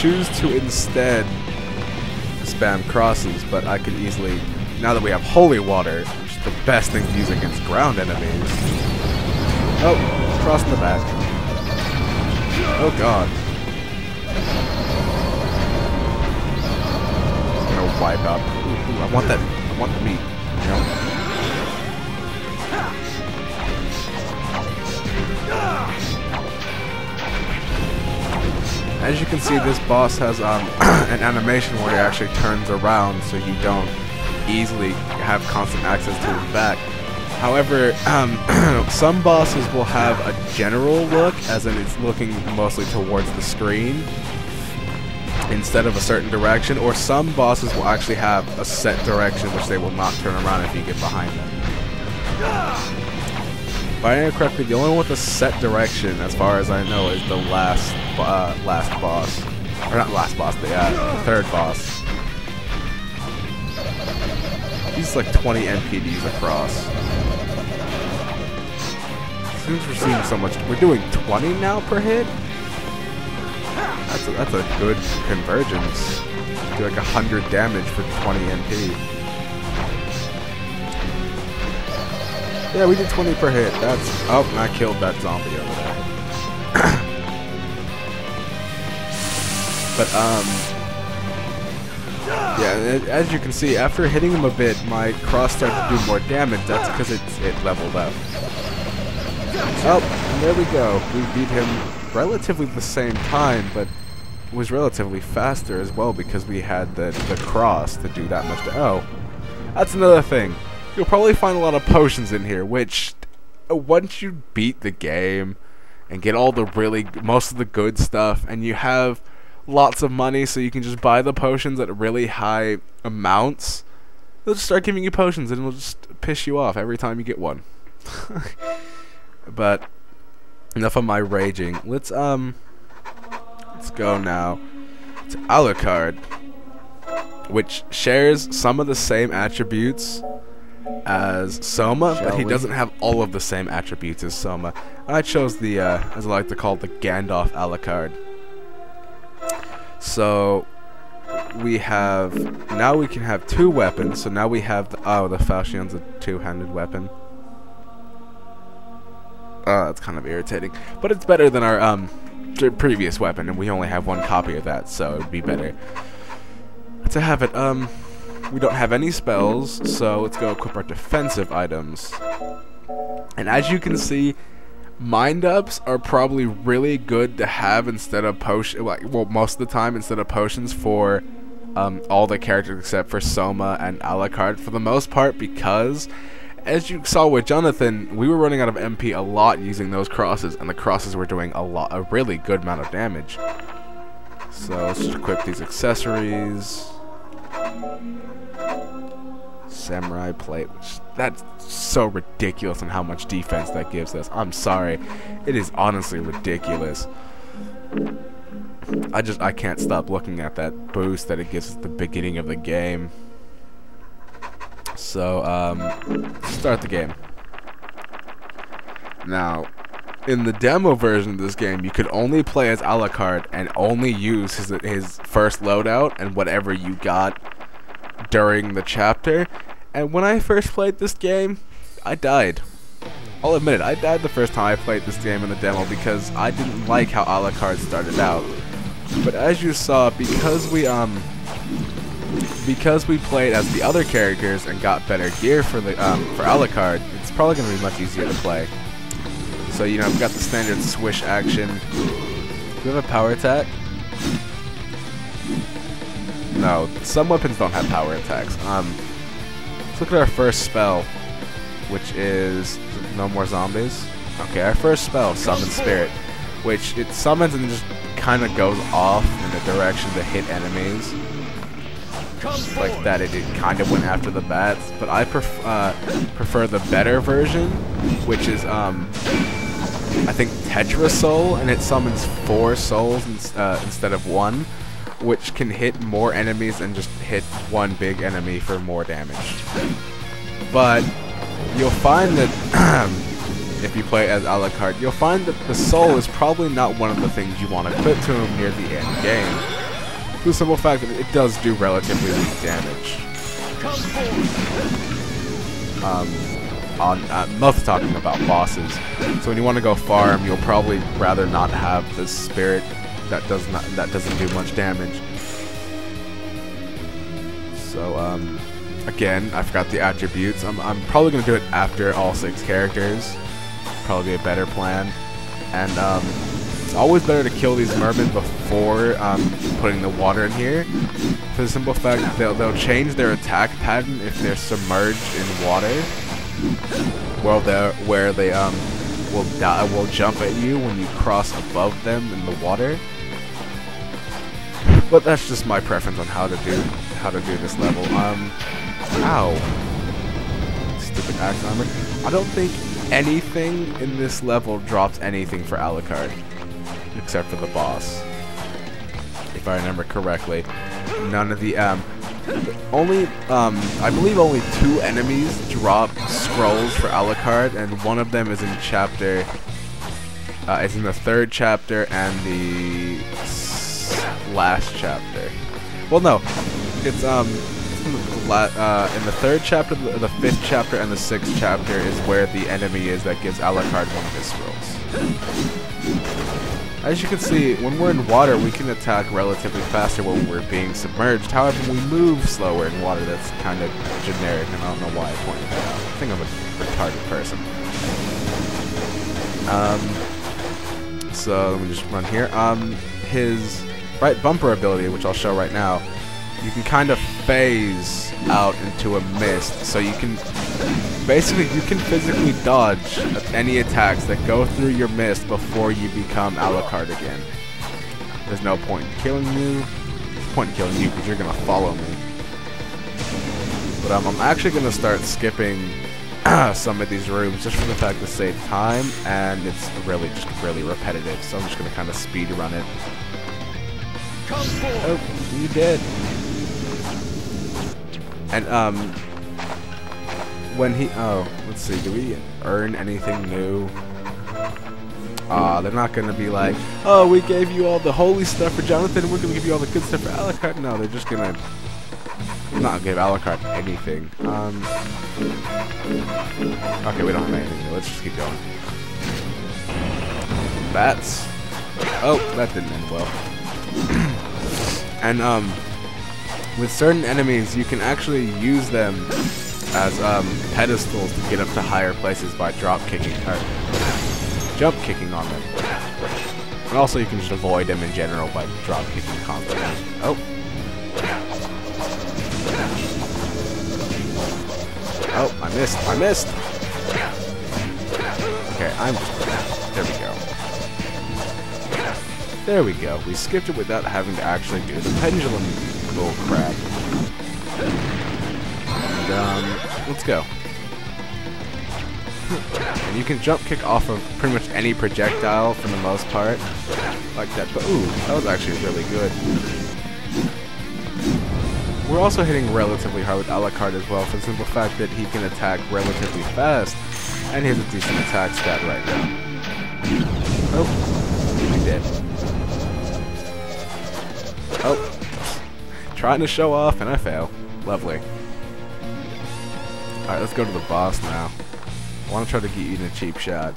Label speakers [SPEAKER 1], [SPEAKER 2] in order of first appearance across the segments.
[SPEAKER 1] choose to instead spam crosses, but I could easily, now that we have holy water, which is the best thing to use against ground enemies. Oh, cross in the back. Oh god. It's gonna wipe out. Ooh, I want that. I want the meat. You know? As you can see, this boss has an animation where he actually turns around, so you don't easily have constant access to his back. However, some bosses will have a general look, as in it's looking mostly towards the screen instead of a certain direction, or some bosses will actually have a set direction which they will not turn around if you get behind them. If I remember correctly, the only one with a set direction, as far as I know, is the last boss. Or not last boss, the third boss. He's like 20 NPDs across. Since we're seeing so much, we're doing 20 now per hit? That's a good convergence. Do like 100 damage for 20 NP. Yeah, we did 20 per hit. That's... Oh, and I killed that zombie over there. But, yeah, as you can see, after hitting him a bit, my cross started to do more damage. That's because it leveled up. Oh, and there we go. We beat him relatively the same time, but it was relatively faster as well because we had the cross to do that much. Oh, that's another thing. You'll probably find a lot of potions in here, which once you beat the game and get all the most of the good stuff, and you have lots of money so you can just buy the potions at really high amounts, they'll just start giving you potions and it'll just piss you off every time you get one. But enough of my raging. Let's go now to Alucard, which shares some of the same attributes as Soma, but he doesn't have all of the same attributes as Soma. I chose the, as I like to call it, the Gandalf Alucard. So we have, now we can have two weapons. So now we have the Falchion's a two-handed weapon. That's kind of irritating, but it's better than our previous weapon, and we only have one copy of that, so it'd be better to have it. We don't have any spells, so let's go equip our defensive items. And as you can see, mind-ups are probably really good to have instead of potions. Well, most of the time instead of potions for all the characters except for Soma and Alucard for the most part, because as you saw with Jonathan, we were running out of MP a lot using those crosses, and the crosses were doing a really good amount of damage. So let's just equip these accessories. Samurai plate, which that's so ridiculous on how much defense that gives us. I'm sorry, it is honestly ridiculous. I can't stop looking at that boost that it gives us at the beginning of the game. So start the game. Now, in the demo version of this game, you could only play as Alucard and only use his first loadout and whatever you got during the chapter. And when I first played this game, I died. I'll admit it, I died the first time I played this game in the demo because I didn't like how Alucard started out. But as you saw, because we played as the other characters and got better gear for Alucard, it's probably going to be much easier to play. So, you know, we've got the standard swish action. Do we have a power attack? No, some weapons don't have power attacks. Let's look at our first spell, which is no more zombies. Okay, our first spell, Summon Spirit, which it summons and just kind of goes off in the direction to hit enemies. Like that, it kind of went after the bats, but I prefer the better version, which is I think Tetra Soul, and it summons 4 souls instead of 1, which can hit more enemies and just hit one big enemy for more damage. But you'll find that if you play as Alucard, you'll find that the soul is probably not one of the things you want to equip to him near the end game, For the simple fact that it does do relatively weak damage. Mostly talking about bosses. So when you want to go farm, you'll probably rather not have the spirit that doesn't do much damage. So again, I forgot the attributes. I'm probably gonna do it after all 6 characters. Probably be a better plan. And it's always better to kill these mermen before putting the water in here. For the simple fact that they'll change their attack pattern if they're submerged in water. Where they will jump at you when you cross above them in the water. But that's just my preference on how to do this level. Ow. Stupid axe armor. I don't think anything in this level drops anything for Alucard, except for the boss. If I remember correctly, none of the I believe only 2 enemies drop scrolls for Alucard, and one of them is in chapter. It's in the 3rd chapter and the last chapter. Well, no, it's in the 3rd chapter, the 5th chapter, and the 6th chapter is where the enemy is that gives Alucard one of his scrolls. As you can see, when we're in water, we can attack relatively faster when we're being submerged. However, we move slower in water. That's kind of generic, and I don't know why I pointed that out. I think I'm a retarded person. So let me just run here. His right bumper ability, which I'll show right now, you can kind of phase out into a mist, so you can basically physically dodge any attacks that go through your mist before you become Alucard again. There's no point in killing you. There's no point in killing you because you're gonna follow me. But I'm actually gonna start skipping some of these rooms just for the fact to save time, and it's really repetitive. So I'm just gonna kind of speed run it. Oh, you did. And when he let's see, do we earn anything new? They're not gonna be like, oh, we gave you all the holy stuff for Jonathan, we're gonna give you all the good stuff for Alucard. No, they're just gonna not give Alucard anything. Okay, we don't have anything new. Let's just keep going. Bats. Oh, that didn't end well. And with certain enemies, you can actually use them as pedestals to get up to higher places by jump kicking on them. And also you can just avoid them in general by drop kicking constantly. Oh. Oh, I missed. Okay, there we go. We skipped it without having to actually do the pendulum bull crap. And, let's go. And you can jump kick off of pretty much any projectile for the most part. Like that. But ooh, that was actually really good. We're also hitting relatively hard with Alucard as well, for the simple fact that he can attack relatively fast, and he has a decent attack stat right now. Oh, he did. Oh, trying to show off, and I fail. Lovely. Alright, let's go to the boss now. I want to try to get you in a cheap shot.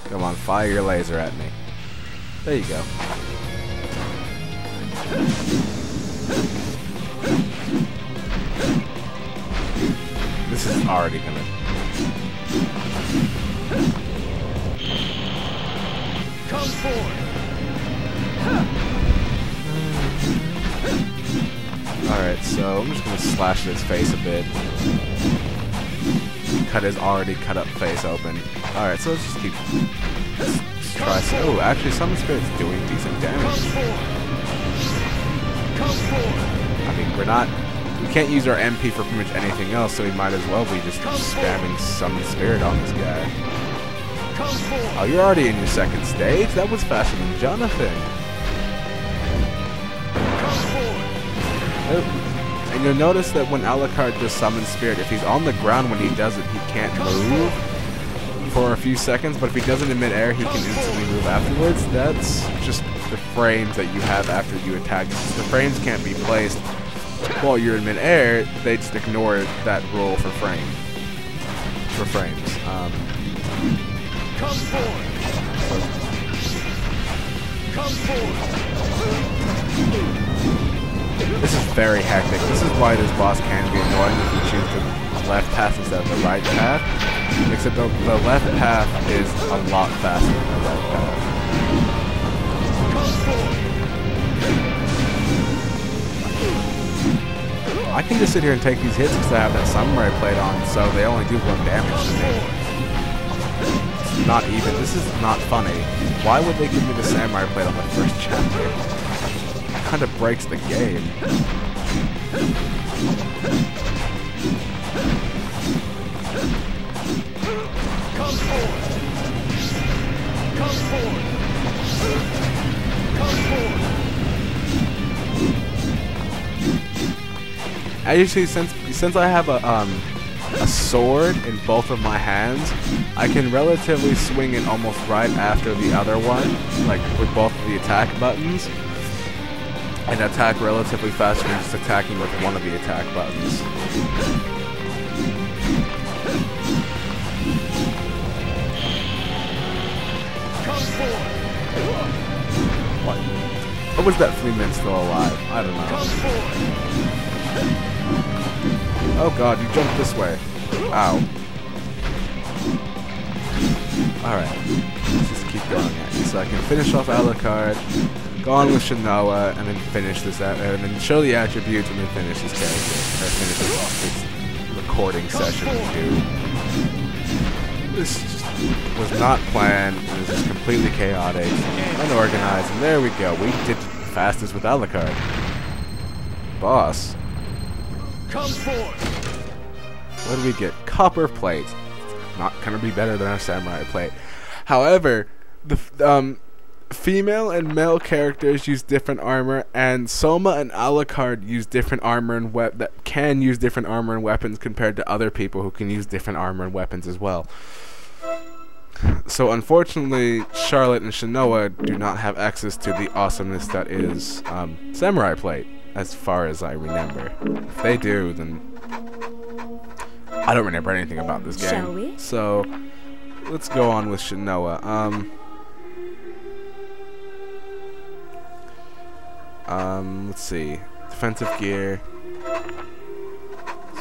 [SPEAKER 1] Come on, fire your laser at me. There you go. This is already gonna... Come forward! Alright, so I'm just gonna slash his face a bit. Cut his already cut up face open. Alright, so let's just keep... Let's try some... Oh, actually, Summon Spirit's doing decent damage. I mean, we're not... We can't use our MP for pretty much anything else, so we might as well be just spamming Summon Spirit on this guy. Oh, you're already in your second stage? That was faster than Jonathan. Oh. And you'll notice that when Alucard does Summon Spirit, if he's on the ground when he does it, he can't move for a few seconds, but if he does it in midair, he can instantly move afterwards. That's just the frames that you have after you attack. Since the frames can't be placed while you're in midair, they just ignore that rule for frames.
[SPEAKER 2] Come forward. Come forward.
[SPEAKER 1] This is very hectic. This is why this boss can be annoying if you choose the left path instead of the right path. Except the left path is a lot faster than the right path. I can just sit here and take these hits because I have that samurai plate on, so they only do 1 damage to me. It's not even. This is not funny. Why would they give me the samurai plate on the first chapter? It kind of breaks the game.
[SPEAKER 2] Come forward. Come forward. Come forward.
[SPEAKER 1] As you see, since I have a sword in both of my hands, I can relatively swing it almost right after the other one, like with both of the attack buttons, and attack relatively faster than just attacking with one of the attack buttons. What? Or was that Fleeman still alive? I don't know. Oh god, you jumped this way. Ow. Alright. Let's just keep going at you. So I can finish off Alucard, go on with Shinoa, and then finish this out, and then show the attributes, and then finish this character. Or finish this recording session with you. This just was not planned. It was just completely chaotic, unorganized, and there we go. We did the fastest with Alucard. Boss.
[SPEAKER 2] Come forth.
[SPEAKER 1] What do we get? Copper plate. Not gonna be better than our samurai plate. However, the female and male characters use different armor, and Soma and Alucard use different armor and use different armor and weapons compared to other people who can use different armor and weapons as well. So unfortunately, Charlotte and Shinoa do not have access to the awesomeness that is samurai plate, as far as I remember. If they do, then I don't remember anything about this game.
[SPEAKER 3] Shall we?
[SPEAKER 1] So let's go on with Shinoa. Let's see. Defensive gear.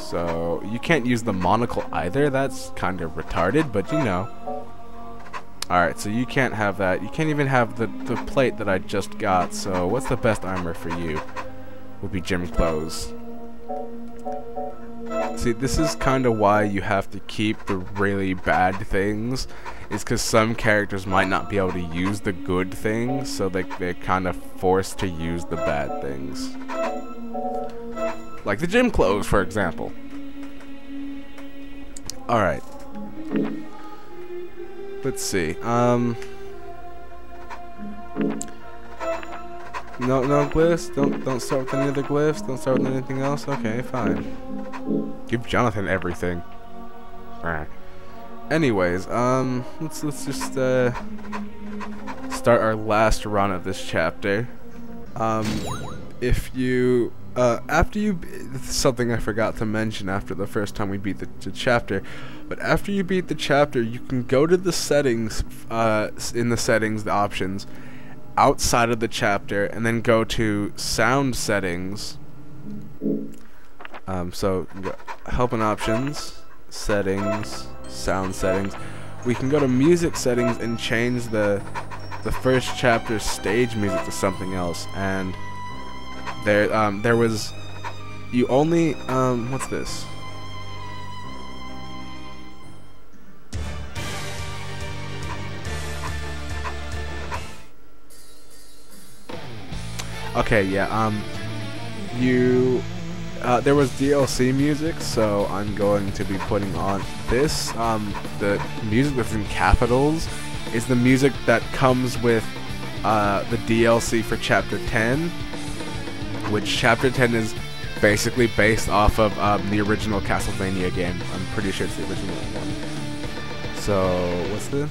[SPEAKER 1] So you can't use the monocle either. That's kind of retarded, but you know. Alright, so you can't have that. You can't even have the plate that I just got. So what's the best armor for you? Would be gym clothes. See, this is kind of why you have to keep the really bad things. Is because some characters might not be able to use the good things, so they're kind of forced to use the bad things. Like the gym clothes, for example. Alright. Let's see. No glyphs? Don't start with any other glyphs? Don't start with anything else? Okay, fine. Give Jonathan everything. Alright. Anyways, let's just start our last run of this chapter. If you after you this is something I forgot to mention after the first time we beat the chapter, but after you beat the chapter, you can go to the settings in the settings, the options outside of the chapter, and then go to sound settings. So you go help and options, settings, sound settings. We can go to music settings and change the first chapter's stage music to something else. And there was you only what's this? Okay, yeah, there was DLC music, so I'm going to be putting on this. The music that's in capitals is the music that comes with the DLC for Chapter 10, which Chapter 10 is basically based off of the original Castlevania game. I'm pretty sure it's the original one. So, what's this?